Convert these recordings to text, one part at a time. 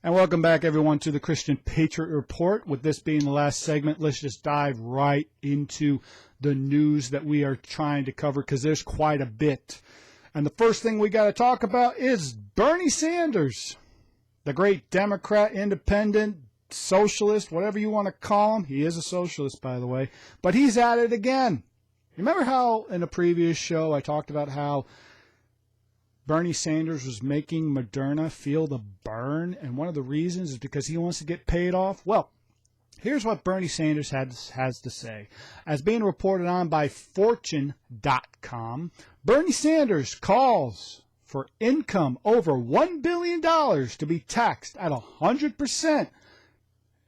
And welcome back, everyone, to the Christian Patriot Report. With this being the last segment, let's just dive right into the news that we are trying to cover, because there's quite a bit. And the first thing we got to talk about is Bernie Sanders, the great Democrat, independent, socialist, whatever you want to call him. He is a socialist, by the way. But he's at it again. Remember how in a previous show I talked about how Bernie Sanders was making Moderna feel the burn, and one of the reasons is because he wants to get paid off? Well, here's what Bernie Sanders has to say. As being reported on by Fortune.com, Bernie Sanders calls for income over $1 billion to be taxed at 100%.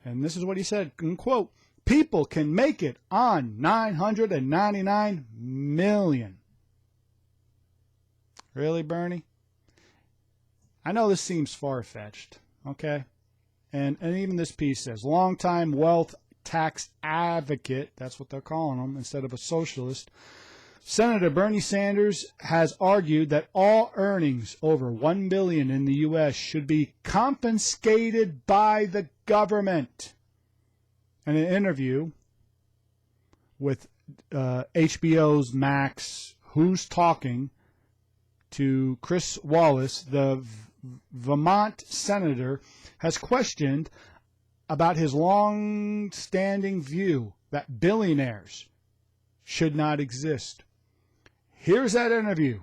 And this is what he said, quote, "People can make it on $999 million. Really, Bernie? I know this seems far-fetched, okay? And even this piece says, longtime wealth tax advocate, that's what they're calling him instead of a socialist, Senator Bernie Sanders has argued that all earnings over $1 billion in the U.S. should be confiscated by the government. In an interview with HBO's Max, Who's Talking, to Chris Wallace, the Vermont senator, has questioned about his long-standing view that billionaires should not exist. Here's that interview.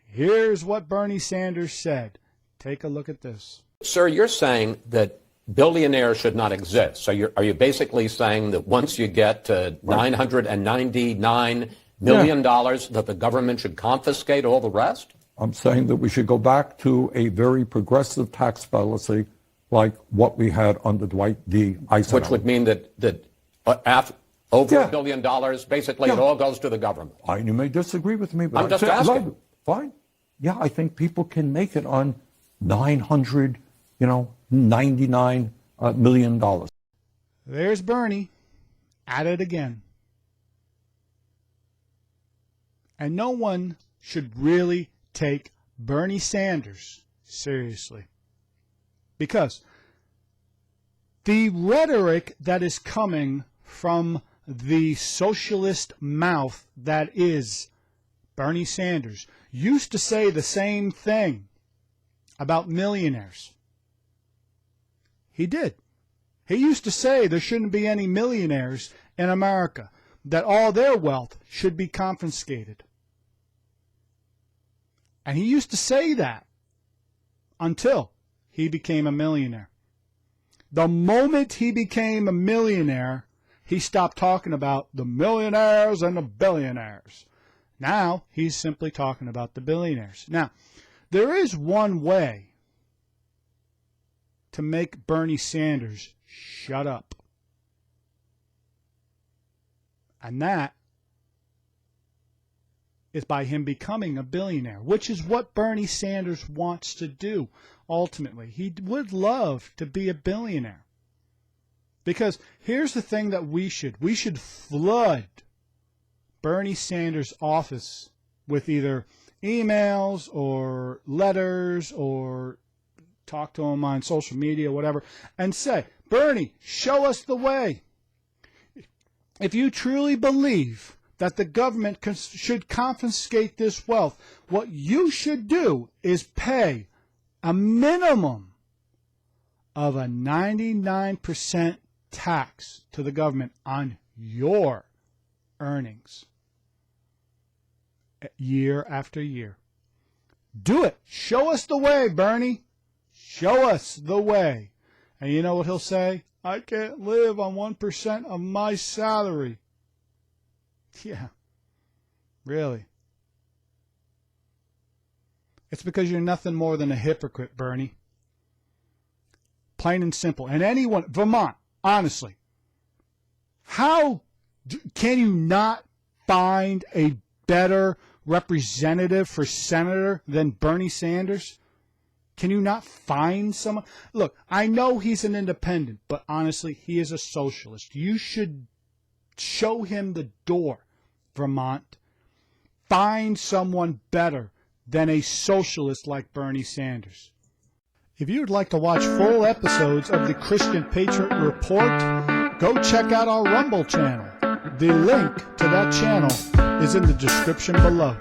Here's what Bernie Sanders said. Take a look at this. Sir, you're saying that billionaires should not exist. So are you basically saying that once you get to $999 million, that the government should confiscate all the rest? I'm saying that we should go back to a very progressive tax policy like what we had under Dwight D. Eisenhower. Which would mean that over $1 billion, basically it all goes to the government. You may disagree with me, but I'm just asking. Fine. Yeah, I think people can make it on $999 million. There's Bernie at it again. And no one should really take Bernie Sanders seriously, because the rhetoric that is coming from the socialist mouth that is Bernie Sanders used to say the same thing about millionaires. He did. He used to say there shouldn't be any millionaires in America, that all their wealth should be confiscated. And he used to say that until he became a millionaire. The moment he became a millionaire, he stopped talking about the millionaires and the billionaires. Now he's simply talking about the billionaires. Now, there is one way to make Bernie Sanders shut up. And that is by him becoming a billionaire, which is what Bernie Sanders wants to do ultimately. He would love to be a billionaire. Because here's the thing that we should flood Bernie Sanders' office with either emails or letters or talk to him on social media, whatever, and say, Bernie, show us the way. If you truly believe that the government should confiscate this wealth, what you should do is pay a minimum of a 99% tax to the government on your earnings year after year. Do it. Show us the way, Bernie. Show us the way. And you know what he'll say? I can't live on 1% of my salary. Yeah, really. It's because you're nothing more than a hypocrite, Bernie. Plain and simple. And anyone, Vermont, honestly, how can you not find a better representative for senator than Bernie Sanders? Can you not find someone? Look, I know he's an independent, but honestly, he is a socialist. You should show him the door, Vermont. Find someone better than a socialist like Bernie Sanders. If you would like to watch full episodes of the Christian Patriot Report, go check out our Rumble channel. The link to that channel is in the description below.